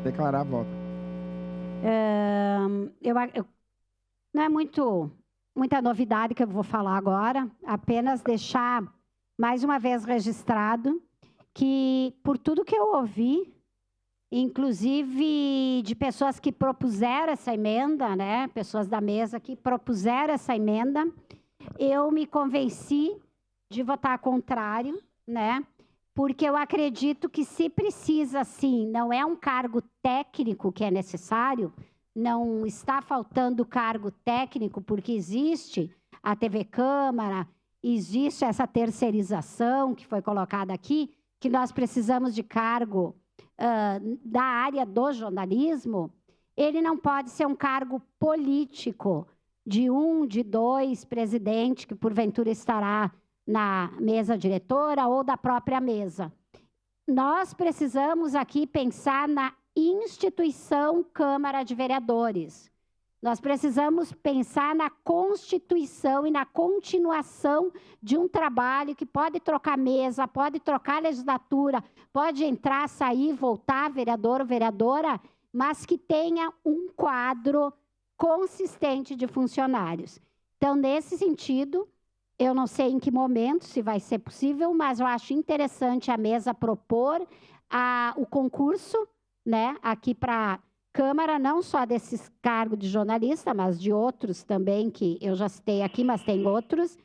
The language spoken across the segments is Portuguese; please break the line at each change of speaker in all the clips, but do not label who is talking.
declarar voto.
Não é muita novidade que eu vou falar agora, apenas deixar mais uma vez registrado que, por tudo que eu ouvi, inclusive de pessoas que propuseram essa emenda, né, pessoas da mesa que propuseram essa emenda, eu me convenci de votar contrário, né, porque eu acredito que se precisa, sim, não é um cargo técnico que é necessário, não está faltando cargo técnico, porque existe a TV Câmara, existe essa terceirização que foi colocada aqui, que nós precisamos de cargo da área do jornalismo, ele não pode ser um cargo político de de dois presidentes que porventura estará na mesa diretora ou da própria mesa. Nós precisamos aqui pensar na instituição Câmara de Vereadores. Nós precisamos pensar na constituição e na continuação de um trabalho que pode trocar mesa, pode trocar legislatura, pode entrar, sair, voltar, vereador ou vereadora, mas que tenha um quadro consistente de funcionários. Então, nesse sentido, eu não sei em que momento, se vai ser possível, mas eu acho interessante a mesa propor o concurso, né, aqui para a Câmara, não só desses cargos de jornalista, mas de outros também, que eu já citei aqui, mas tem outros.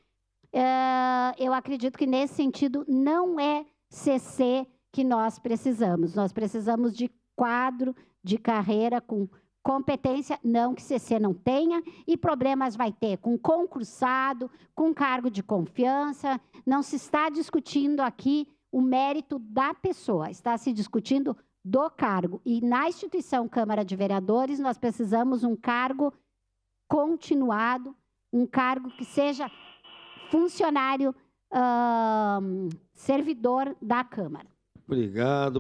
Eu acredito que, nesse sentido, não é CC que nós precisamos. Nós precisamos de quadro de carreira com competência, não que CC não tenha, e problemas vai ter com concursado, com cargo de confiança. Não se está discutindo aqui o mérito da pessoa, está se discutindo do cargo. E na instituição Câmara de Vereadores, nós precisamos um cargo continuado, um cargo que seja funcionário, servidor da Câmara.
Obrigado.